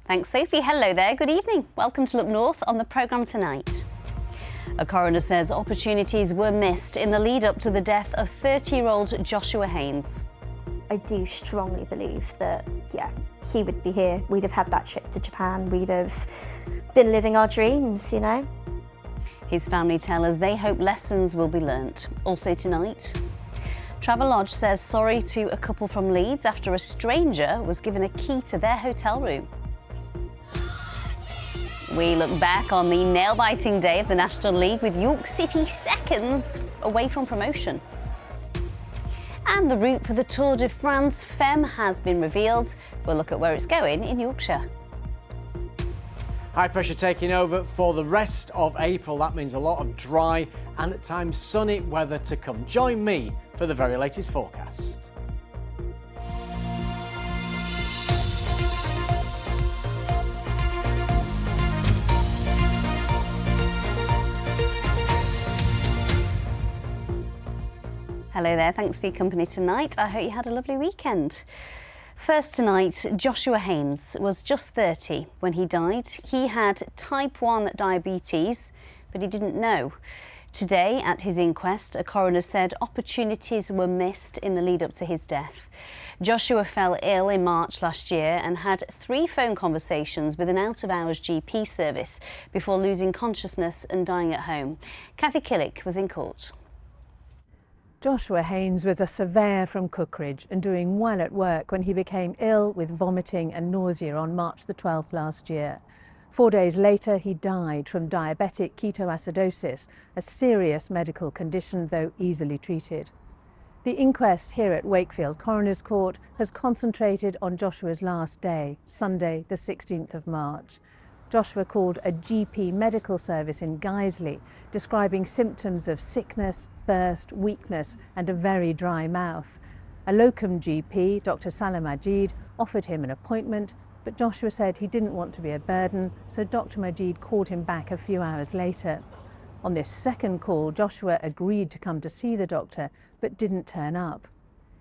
Thanks, Sophie. Hello there. Good evening. Welcome to Look North on the programme tonight. A coroner says opportunities were missed in the lead up to the death of 30-year-old Joshua Haynes. I do strongly believe that, he would be here. We'd have had that trip to Japan. We'd have been living our dreams, you know. His family tell us they hope lessons will be learnt. Also tonight, Travelodge says sorry to a couple from Leeds after a stranger was given a key to their hotel room. We look back on the nail-biting day of the National League with York City seconds away from promotion. And the route for the Tour de France Femme has been revealed. We'll look at where it's going in Yorkshire. High pressure taking over for the rest of April. That means a lot of dry and at times sunny weather to come. Join me for the very latest forecast. Hello there, thanks for your company tonight. I hope you had a lovely weekend. First tonight, Joshua Haynes was just 30 when he died. He had type 1 diabetes, but he didn't know. Today, at his inquest, a coroner said opportunities were missed in the lead up to his death. Joshua fell ill in March last year and had 3 phone conversations with an out-of-hours GP service before losing consciousness and dying at home. Kathy Killick was in court. Joshua Haynes was a surveyor from Cookridge and doing well at work when he became ill with vomiting and nausea on March the 12th last year. 4 days later, he died from diabetic ketoacidosis, a serious medical condition, though easily treated. The inquest here at Wakefield Coroner's Court has concentrated on Joshua's last day, Sunday the 16th of March. Joshua called a GP medical service in Guiseley, describing symptoms of sickness, thirst, weakness and a very dry mouth. A locum GP, Dr. Salah Majid, offered him an appointment, but Joshua said he didn't want to be a burden, so Dr. Majid called him back a few hours later. On this second call, Joshua agreed to come to see the doctor, but didn't turn up.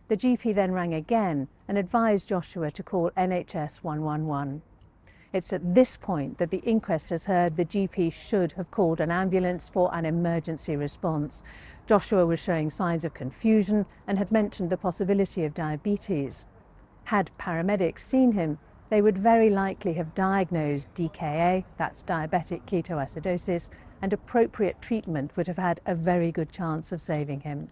The GP then rang again and advised Joshua to call NHS 111. It's at this point that the inquest has heard the GP should have called an ambulance for an emergency response. Joshua was showing signs of confusion and had mentioned the possibility of diabetes. Had paramedics seen him, they would very likely have diagnosed DKA, that's diabetic ketoacidosis, and appropriate treatment would have had a very good chance of saving him.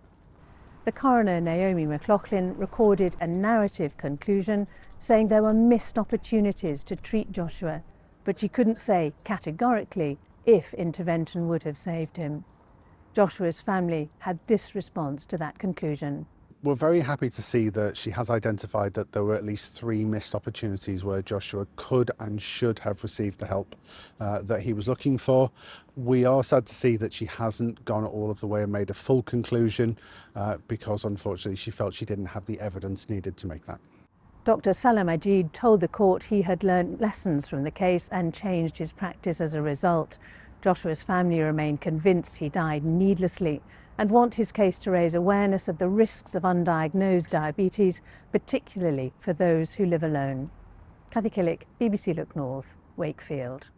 The coroner, Naomi McLaughlin, recorded a narrative conclusion saying there were missed opportunities to treat Joshua, but she couldn't say categorically if intervention would have saved him. Joshua's family had this response to that conclusion. We're very happy to see that she has identified that there were at least 3 missed opportunities where Joshua could and should have received the help that he was looking for. We are sad to see that she hasn't gone all of the way and made a full conclusion because unfortunately she felt she didn't have the evidence needed to make that. Dr. Salah Majid told the court he had learned lessons from the case and changed his practice as a result. Joshua's family remain convinced he died needlessly and want his case to raise awareness of the risks of undiagnosed diabetes, particularly for those who live alone. Kathy Killick, BBC Look North, Wakefield.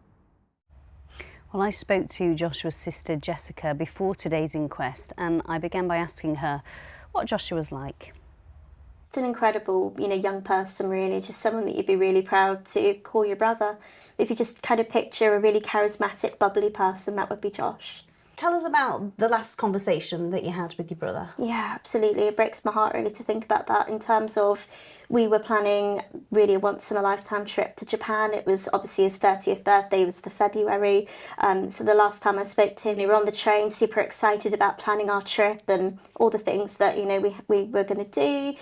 Well, I spoke to Joshua's sister Jessica before today's inquest and I began by asking her what Joshua was like. Just an incredible, young person really, just someone that you'd be really proud to call your brother. If you just kind of picture a really charismatic, bubbly person, that would be Josh. Tell us about the last conversation that you had with your brother. Yeah, absolutely. It breaks my heart really to think about that in terms of we were planning really a once-in-a-lifetime trip to Japan. It was obviously his 30th birthday, it was the February. So the last time I spoke to him, we were on the train, super excited about planning our trip and all the things that, we were going to do.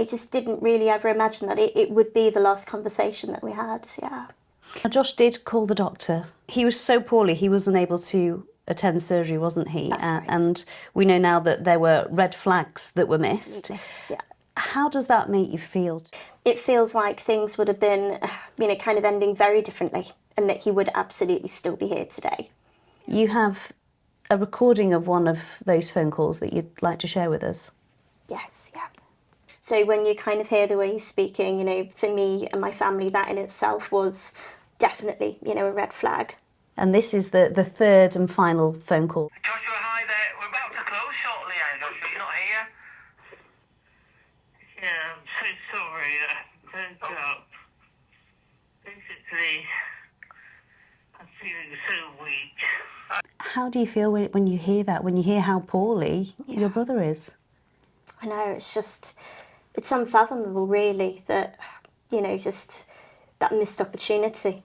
Just didn't really ever imagine that it would be the last conversation that we had, yeah. Josh did call the doctor. He was so poorly, he wasn't able to attend surgery, wasn't he? That's right. And we know now that there were red flags that were missed. Absolutely. Yeah. How does that make you feel? It feels like things would have been, kind of ending very differently and that he would absolutely still be here today. You have a recording of one of those phone calls that you'd like to share with us. Yes, yeah. So when you kind of hear the way he's speaking, you know, for me and my family, that in itself was definitely, you know, a red flag. And this is the third and final phone call. Joshua, hi there. We're about to close shortly, Joshua. You're not here? Yeah, I'm so sorry. Turned up. Basically, I'm feeling so weak. How do you feel when you hear that, when you hear how poorly your brother is? I know, it's unfathomable really that, you know, just that missed opportunity.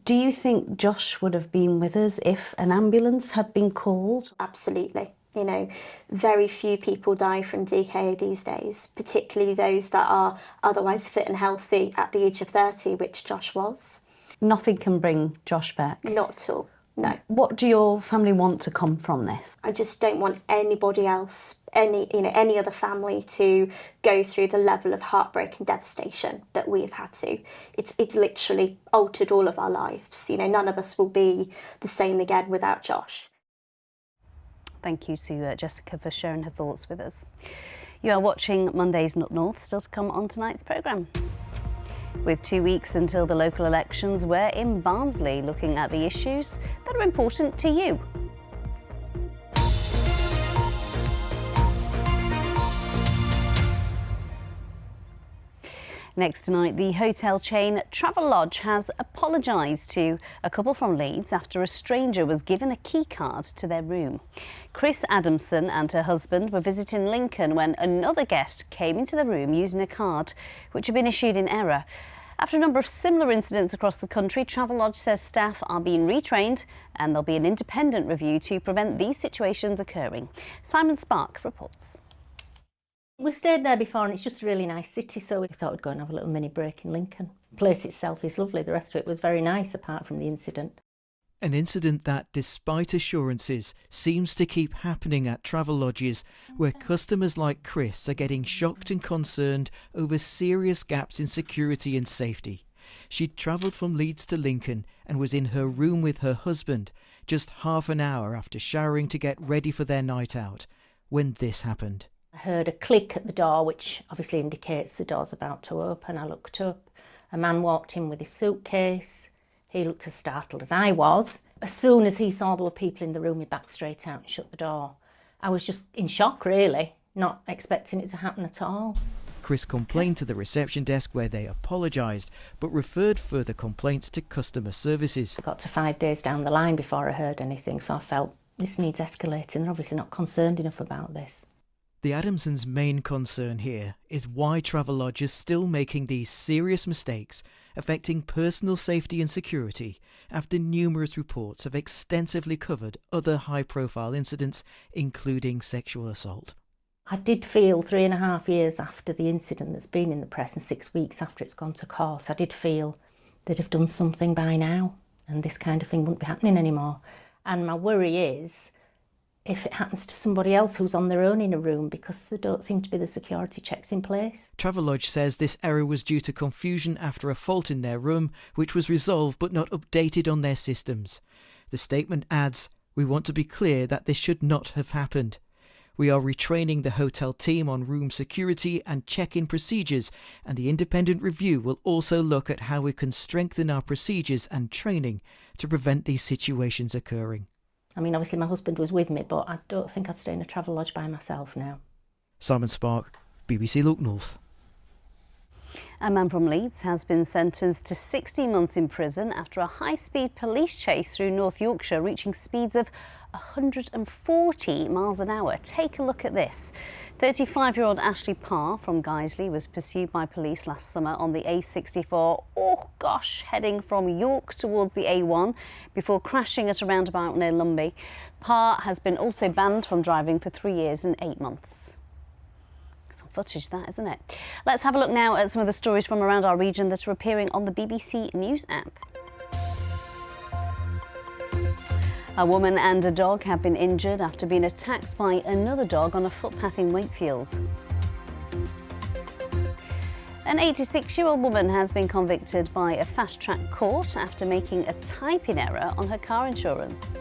Do you think Josh would have been with us if an ambulance had been called? Absolutely. You know, very few people die from DKA these days, particularly those that are otherwise fit and healthy at the age of 30, which Josh was. Nothing can bring Josh back? Not at all, no. What do your family want to come from this? I just don't want anybody else, any other family to go through the level of heartbreak and devastation that we've had to. It's literally altered all of our lives. You know, none of us will be the same again without Josh. Thank you to Jessica for sharing her thoughts with us. You are watching Monday's Nut North, still to come on tonight's programme. With 2 weeks until the local elections, we're in Barnsley looking at the issues that are important to you. Next tonight, the hotel chain Travelodge has apologised to a couple from Leeds after a stranger was given a key card to their room. Chris Adamson and her husband were visiting Lincoln when another guest came into the room using a card which had been issued in error. After a number of similar incidents across the country, Travelodge says staff are being retrained and there'll be an independent review to prevent these situations occurring. Simon Spark reports. We stayed there before and it's just a really nice city, so we thought we'd go and have a little mini break in Lincoln. The place itself is lovely, the rest of it was very nice apart from the incident. An incident that, despite assurances, seems to keep happening at Travelodges, where customers like Chris are getting shocked and concerned over serious gaps in security and safety. She'd travelled from Leeds to Lincoln and was in her room with her husband just half an hour after showering to get ready for their night out, when this happened. I heard a click at the door, which obviously indicates the door's about to open. I looked up. A man walked in with his suitcase. He looked as startled as I was. As soon as he saw there were people in the room, he backed straight out and shut the door. I was just in shock, really, not expecting it to happen at all. Chris complained to the reception desk where they apologised, but referred further complaints to customer services. I got to 5 days down the line before I heard anything, so I felt this needs escalating. They're obviously not concerned enough about this. The Adamsons' main concern here is why Travelodge is still making these serious mistakes affecting personal safety and security after numerous reports have extensively covered other high-profile incidents, including sexual assault. I did feel 3.5 years after the incident that's been in the press and 6 weeks after it's gone to court, I did feel they'd have done something by now and this kind of thing wouldn't be happening anymore. And my worry is if it happens to somebody else who's on their own in a room, because there don't seem to be the security checks in place. Travelodge says this error was due to confusion after a fault in their room, which was resolved but not updated on their systems. The statement adds, "We want to be clear that this should not have happened. We are retraining the hotel team on room security and check-in procedures, and the independent review will also look at how we can strengthen our procedures and training to prevent these situations occurring." I mean, obviously my husband was with me, but I don't think I'd stay in a Travelodge by myself now. Simon Spark, BBC Look North. A man from Leeds has been sentenced to 16 months in prison after a high-speed police chase through North Yorkshire, reaching speeds of 140 miles an hour. Take a look at this. 35-year-old Ashley Parr from Guiseley was pursued by police last summer on the A64, heading from York towards the A1 before crashing at a roundabout near Lumby. Parr has been also banned from driving for 3 years and 8 months. Some footage, that, isn't it? Let's have a look now at some of the stories from around our region that are appearing on the BBC News app. A woman and a dog have been injured after being attacked by another dog on a footpath in Wakefield. An 86-year-old woman has been convicted by a fast-track court after making a typing error on her car insurance.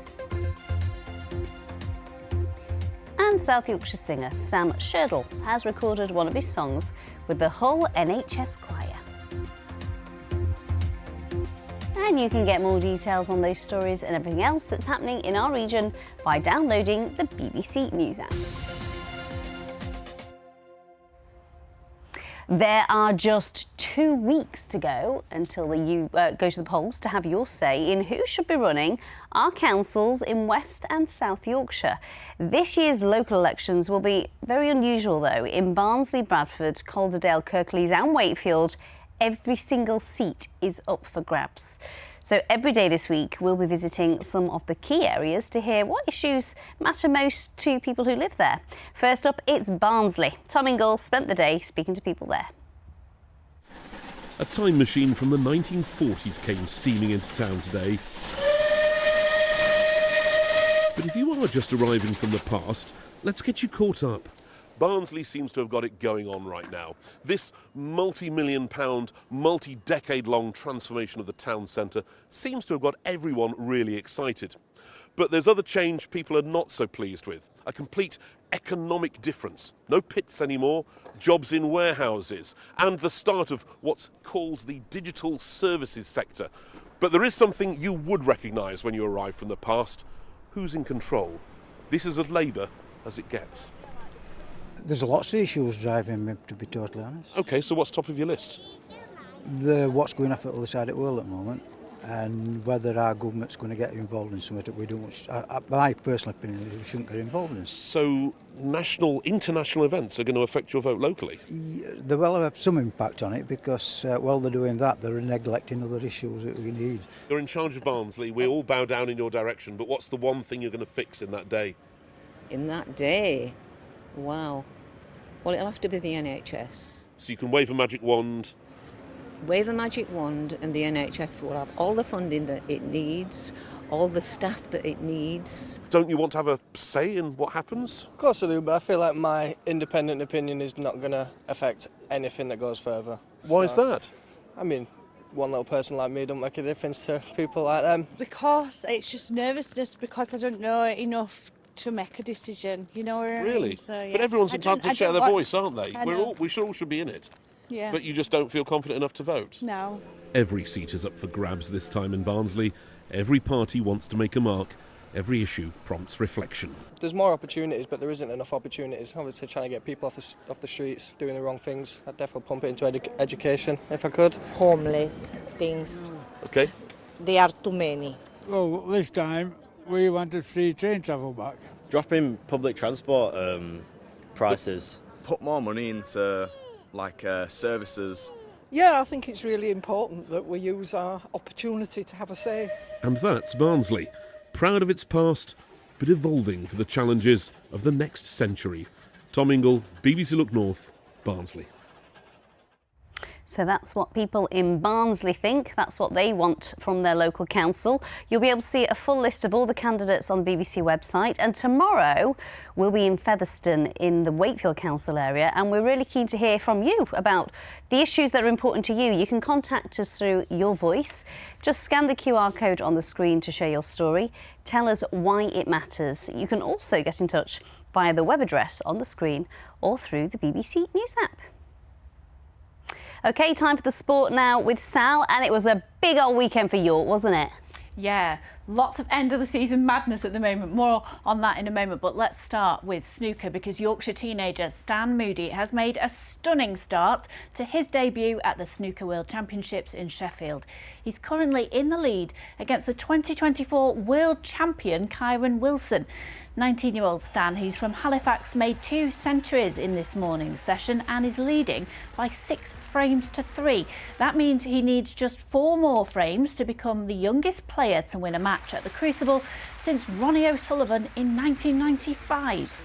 And And South Yorkshire singer Sam Sherdle has recorded one of his songs with the Hull NHS Choir. And you can get more details on those stories and everything else that's happening in our region by downloading the BBC News app. There are just 2 weeks to go until you go to the polls to have your say in who should be running our councils in West and South Yorkshire. This year's local elections will be very unusual though. In Barnsley, Bradford, Calderdale, Kirklees and Wakefield, every single seat is up for grabs. So every day this week we'll be visiting some of the key areas to hear what issues matter most to people who live there. First up, it's Barnsley. Tom Ingle spent the day speaking to people there. A time machine from the 1940s came steaming into town today. But if you are just arriving from the past, let's get you caught up. Barnsley seems to have got it going on right now. This multi-million pound, multi-decade-long transformation of the town centre seems to have got everyone really excited. But there's other change people are not so pleased with. A complete economic difference. No pits anymore, jobs in warehouses, and the start of what's called the digital services sector. But there is something you would recognise when you arrive from the past. Who's in control? This is as Labour as it gets. There's lots of issues driving me, to be totally honest. OK, so what's top of your list? What's going off at the other side of the world at the moment, and whether our government's going to get involved in something that we don't. My personal opinion is we shouldn't get involved in. So national, international events are going to affect your vote locally? They will have some impact on it because while they're doing that, they're neglecting other issues that we need. You're in charge of Barnsley. We all bow down in your direction, but what's the one thing you're going to fix in that day? In that day? Wow. Well, it'll have to be the NHS. So you can wave a magic wand. Wave a magic wand and the NHS will have all the funding that it needs, all the staff that it needs. Don't you want to have a say in what happens? Of course I do, but I feel like my independent opinion is not going to affect anything that goes further. Why is that? I mean, one little person like me don't make a difference to people like them. Because it's just nervousness because I don't know enough to make a decision, you know what I mean? Really? So, yeah. But everyone's entitled to share their voice, aren't they? We should be in it. Yeah. But you just don't feel confident enough to vote? No. Every seat is up for grabs this time in Barnsley. Every party wants to make a mark. Every issue prompts reflection. There's more opportunities, but there isn't enough opportunities. Obviously, trying to get people off the streets, doing the wrong things. I'd definitely pump it into education, if I could. Homeless things. OK. There are too many. Well, this time we wanted free train travel back. Dropping public transport prices. Put more money into services. Yeah, I think it's really important that we use our opportunity to have a say. And that's Barnsley, proud of its past, but evolving for the challenges of the next century. Tom Ingle, BBC Look North, Barnsley. So that's what people in Barnsley think. That's what they want from their local council. You'll be able to see a full list of all the candidates on the BBC website. And tomorrow we'll be in Featherstone in the Wakefield Council area. And we're really keen to hear from you about the issues that are important to you. You can contact us through your voice. Just scan the QR code on the screen to share your story. Tell us why it matters. You can also get in touch via the web address on the screen or through the BBC News app. OK, time for the sport now with Sal, and it was a big old weekend for York, wasn't it? Yeah, lots of end of the season madness at the moment. More on that in a moment, but let's start with snooker because Yorkshire teenager Stan Moody has made a stunning start to his debut at the Snooker World Championships in Sheffield. He's currently in the lead against the 2024 world champion Kyron Wilson. 19-year-old Stan, who's from Halifax, made 2 centuries in this morning's session and is leading by 6 frames to 3. That means he needs just 4 more frames to become the youngest player to win a match at the Crucible since Ronnie O'Sullivan in 1995.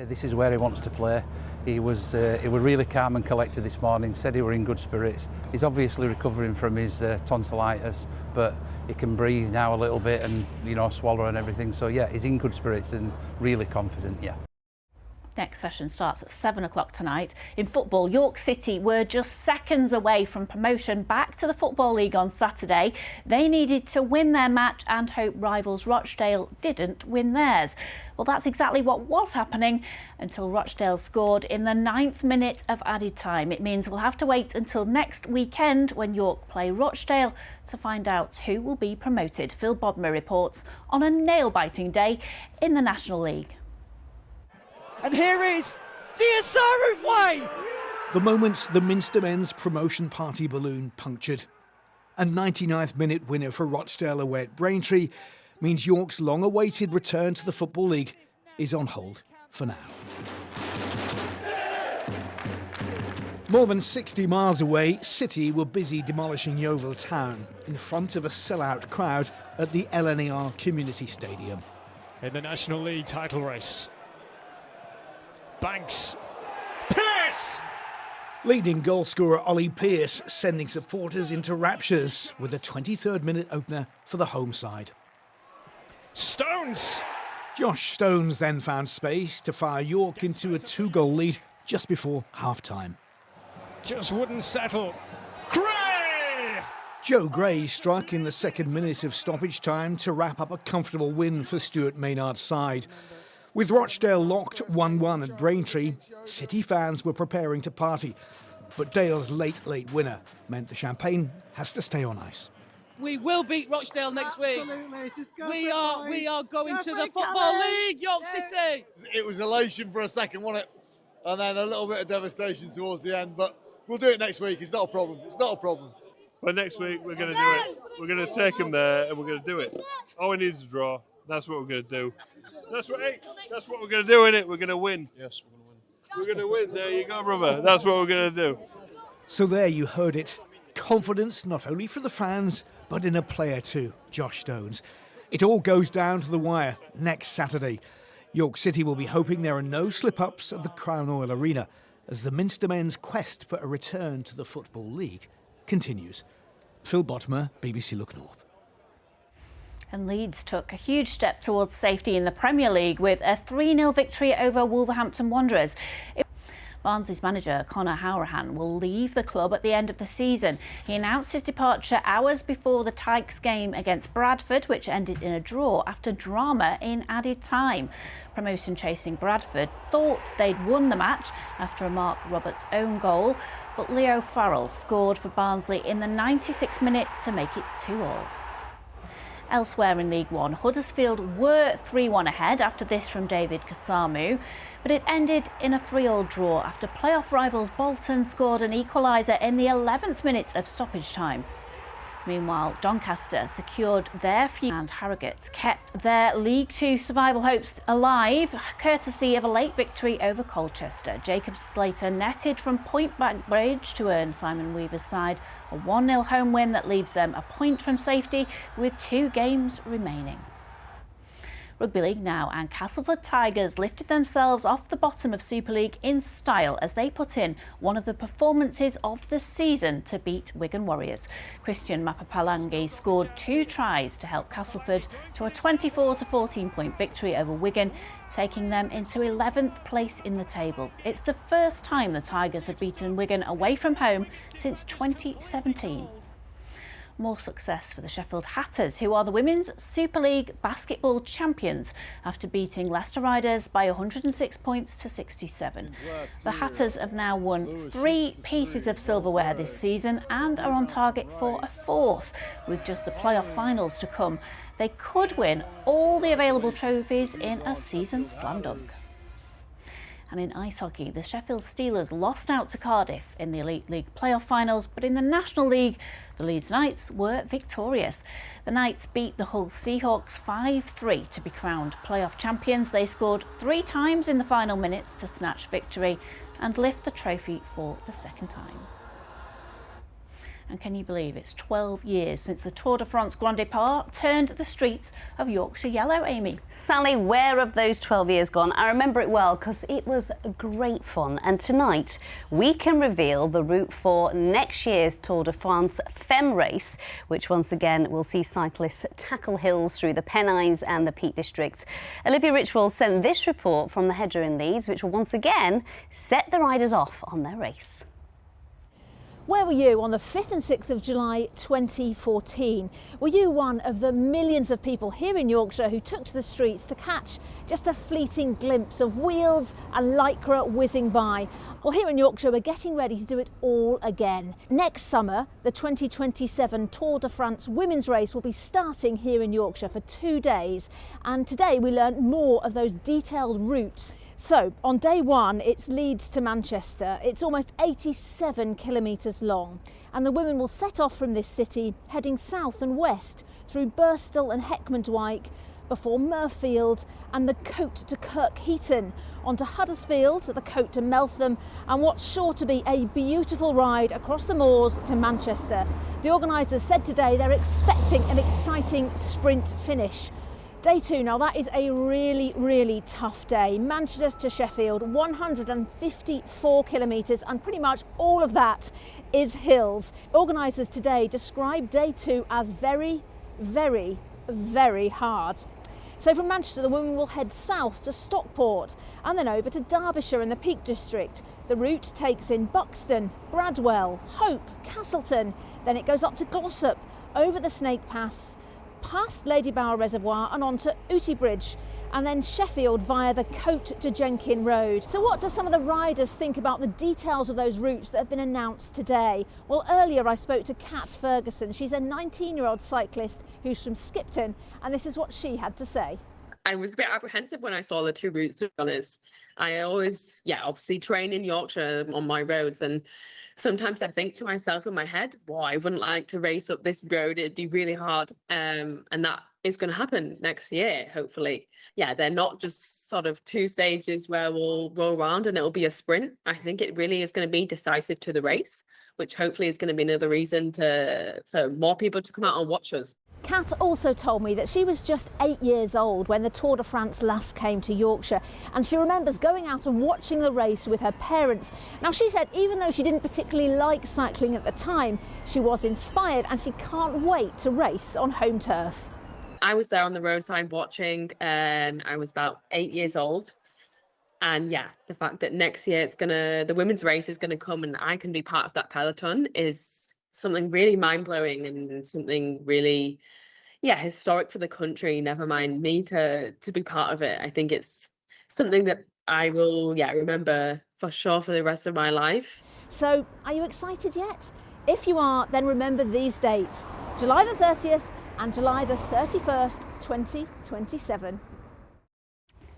This is where he wants to play. He was really calm and collected this morning, said he were in good spirits. He's obviously recovering from his tonsillitis, but he can breathe now a little bit and, swallow and everything. So, yeah, he's in good spirits and really confident, yeah. Next session starts at 7 o'clock tonight. In football, York City were just seconds away from promotion back to the Football League on Saturday. They needed to win their match and hope rivals Rochdale didn't win theirs. Well, that's exactly what was happening until Rochdale scored in the 9th minute of added time. It means we'll have to wait until next weekend when York play Rochdale to find out who will be promoted. Phil Bodmer reports on a nail-biting day in the National League. And here is Diasaru Way! The moment the Minster men's promotion party balloon punctured. A 99th minute winner for Rochdale away at Braintree means York's long-awaited return to the Football League is on hold for now. More than 60 miles away, City were busy demolishing Yeovil Town in front of a sellout crowd at the LNER Community Stadium. In the National League title race. Banks. Pearce! Leading goalscorer Ollie Pearce sending supporters into raptures with a 23rd minute opener for the home side. Stones! Josh Stones then found space to fire York into a 2-goal lead just before half-time. Just wouldn't settle. Gray! Joe Gray struck in the 2nd minute of stoppage time to wrap up a comfortable win for Stuart Maynard's side. With Rochdale locked 1-1 at Braintree, City fans were preparing to party. But Dale's late winner meant the champagne has to stay on ice. We will beat Rochdale next week. Just go we are going to the Football League, York City. It was elation for a second, wasn't it? And then a little bit of devastation towards the end. But we'll do it next week. It's not a problem. It's not a problem. But next week we're going to do it. We're going to take them there and we're going to do it. All we need is a draw. That's what we're going to do. That's what we're going to do, innit? We're going to win. Yes, we're going to win. There you go, brother. That's what we're going to do. So there you heard it. Confidence not only for the fans, but in a player too, Josh Stones. It all goes down to the wire next Saturday. York City will be hoping there are no slip-ups at the Crown Oil Arena as the Minster men's quest for a return to the Football League continues. Phil Bodmer, BBC Look North. And Leeds took a huge step towards safety in the Premier League with a 3-0 victory over Wolverhampton Wanderers. Barnsley's manager, Conor Hourhan, will leave the club at the end of the season. He announced his departure hours before the Tykes game against Bradford, which ended in a draw after drama in added time. Promotion-chasing Bradford thought they'd won the match after a Mark Roberts' own goal, but Leo Farrell scored for Barnsley in the 96th minute to make it 2-2. Elsewhere in League One, Huddersfield were 3-1 ahead after this from David Kasamu, but it ended in a 3-3 draw after playoff rivals Bolton scored an equaliser in the 11th minute of stoppage time. Meanwhile, Doncaster secured their few and Harrogate kept their League Two survival hopes alive, courtesy of a late victory over Colchester. Jacob Slater netted from point-blank range to earn Simon Weaver's side a 1-0 home win that leaves them a point from safety with 2 games remaining. Rugby League now, and Castleford Tigers lifted themselves off the bottom of Super League in style as they put in one of the performances of the season to beat Wigan Warriors. Christian Mapapalangi scored 2 tries to help Castleford to a 24-14 point victory over Wigan, taking them into 11th place in the table. It's the first time the Tigers have beaten Wigan away from home since 2017. More success for the Sheffield Hatters, who are the Women's Super League basketball champions after beating Leicester Riders by 106 points to 67. The Hatters have now won 3 pieces of silverware this season and are on target for a 4th, with just the playoff finals to come. They could win all the available trophies in a season slam dunk. And in ice hockey, the Sheffield Steelers lost out to Cardiff in the Elite League playoff finals, but in the National League, the Leeds Knights were victorious. The Knights beat the Hull Seahawks 5-3 to be crowned playoff champions. They scored 3 times in the final minutes to snatch victory and lift the trophy for the 2nd time. And can you believe it's 12 years since the Tour de France Grand Départ turned the streets of Yorkshire yellow, Amy? Sally, where have those 12 years gone? I remember it well because it was great fun. And tonight we can reveal the route for next year's Tour de France Femme race, which once again will see cyclists tackle hills through the Pennines and the Peak District. Olivia Richwell sent this report from the Hedger in Leeds, which will once again set the riders off on their race. Where were you on the 5th and 6th of July 2014? Were you one of the millions of people here in Yorkshire who took to the streets to catch just a fleeting glimpse of wheels and lycra whizzing by? Well, here in Yorkshire, we're getting ready to do it all again. Next summer, the 2027 Tour de France women's race will be starting here in Yorkshire for 2 days. And today we learned more of those detailed routes. So on day one, it's Leeds to Manchester. It's almost 87 kilometres long, and the women will set off from this city heading south and west through Birstall and Heckmondwike before Murfield and the Coat to Kirkheaton, onto Huddersfield, the Coat to Meltham, and what's sure to be a beautiful ride across the moors to Manchester. The organisers said today they're expecting an exciting sprint finish. Day two, now that is a really tough day. Manchester to Sheffield, 154 kilometres, and pretty much all of that is hills. Organisers today describe day two as very hard. So from Manchester, the women will head south to Stockport and then over to Derbyshire in the Peak District. The route takes in Buxton, Bradwell, Hope, Castleton, then it goes up to Glossop, over the Snake Pass, past Lady Bower Reservoir and on to Ooty Bridge, and then Sheffield via the Coat to Jenkin Road. So what do some of the riders think about the details of those routes that have been announced today? Well, earlier I spoke to Kat Ferguson. She's a 19-year-old cyclist who's from Skipton, and this is what she had to say. I was a bit apprehensive when I saw the two routes, to be honest. I always, obviously train in Yorkshire on my roads, and sometimes I think to myself in my head, well, I wouldn't like to race up this road. It'd be really hard. And that is going to happen next year, hopefully. Yeah, they're not just sort of two stages where we'll roll around and it'll be a sprint. I think it really is going to be decisive to the race, which hopefully is going to be another reason for more people to come out and watch us. Kat also told me that she was just 8 years old when the Tour de France last came to Yorkshire, and she remembers going out and watching the race with her parents. Now, she said even though she didn't particularly like cycling at the time, she was inspired and she can't wait to race on home turf. I was there on the roadside watching, and I was about 8 years old. And yeah, the fact that next year the women's race is gonna come and I can be part of that peloton is something really mind-blowing and something really historic for the country, never mind me to be part of it. I think it's something that I will remember for sure for the rest of my life. So are you excited yet? If you are, then remember these dates: July the 30th and July the 31st 2027.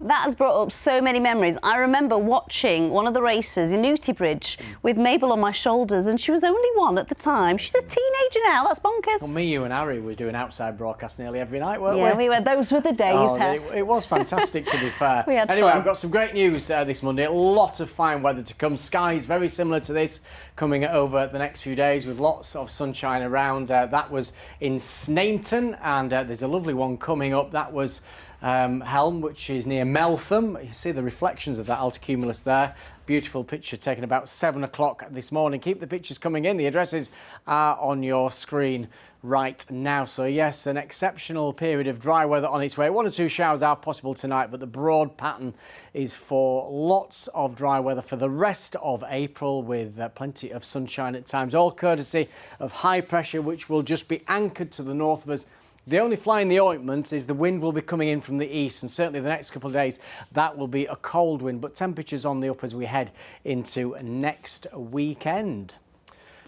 That has brought up so many memories. I remember watching one of the races in Ooty Bridge with Mabel on my shoulders, and she was only one at the time. She's a teenager now. That's bonkers. Well, me, you and Harry were doing outside broadcasts nearly every night, weren't we? Yeah, we were. Those were the days. It was fantastic, to be fair. We had anyway, fun. I've got some great news this Monday. A lot of fine weather to come. Skies very similar to this coming over the next few days with lots of sunshine around. That was in Snainton, and there's a lovely one coming up. That was Helm, which is near Meltham. You see the reflections of that altocumulus there. Beautiful picture taken about 7 o'clock this morning. Keep the pictures coming in. The addresses are on your screen right now. So yes, an exceptional period of dry weather on its way. 1 or 2 showers are possible tonight, but the broad pattern is for lots of dry weather for the rest of April, with plenty of sunshine at times, all courtesy of high pressure, which will just be anchored to the north of us. The only fly in the ointment is the wind will be coming in from the east, and certainly the next couple of days that will be a cold wind, but temperatures on the up as we head into next weekend.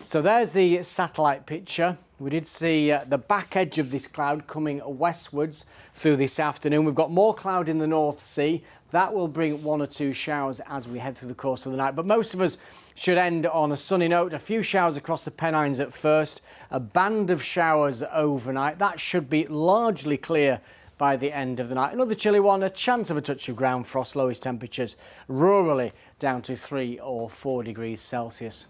So there's the satellite picture. We did see the back edge of this cloud coming westwards through this afternoon. We've got more cloud in the North Sea. That will bring 1 or 2 showers as we head through the course of the night, but most of us should end on a sunny note. A few showers across the Pennines at first, a band of showers overnight. That should be largely clear by the end of the night. Another chilly one, a chance of a touch of ground frost, lowest temperatures rurally down to 3 or 4 degrees Celsius.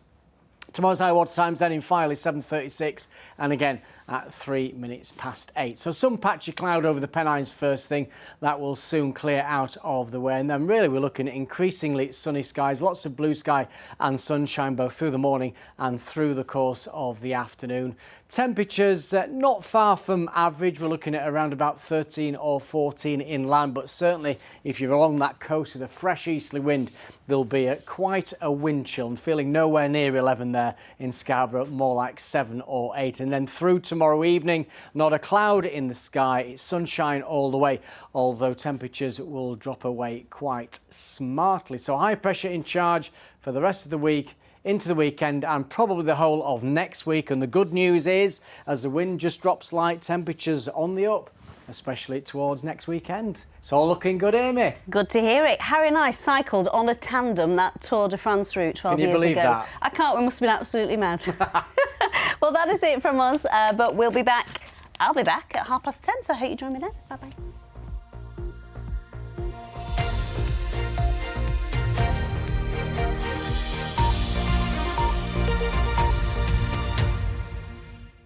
Tomorrow's high water times then in Filey 7:36 and again at 3 minutes past 8. So some patchy cloud over the Pennines first thing. That will soon clear out of the way. And then really we're looking at increasingly sunny skies, lots of blue sky and sunshine both through the morning and through the course of the afternoon. Temperatures not far from average. We're looking at around about 13 or 14 inland, but certainly if you're along that coast with a fresh easterly wind, there'll be quite a wind chill and feeling nowhere near 11 there in Scarborough, more like 7 or 8. And then through tomorrow evening, not a cloud in the sky. It's sunshine all the way, although temperatures will drop away quite smartly. So high pressure in charge for the rest of the week, into the weekend and probably the whole of next week. And the good news is, as the wind just drops light, temperatures on the up, especially towards next weekend. It's all looking good, Amy. Good to hear it. Harry and I cycled on a tandem that Tour de France route 12 years ago. Can you believe that? I can't. We must have been absolutely mad. Well, that is it from us, but we'll be back. I'll be back at 10:30, so I hope you join me then. Bye-bye.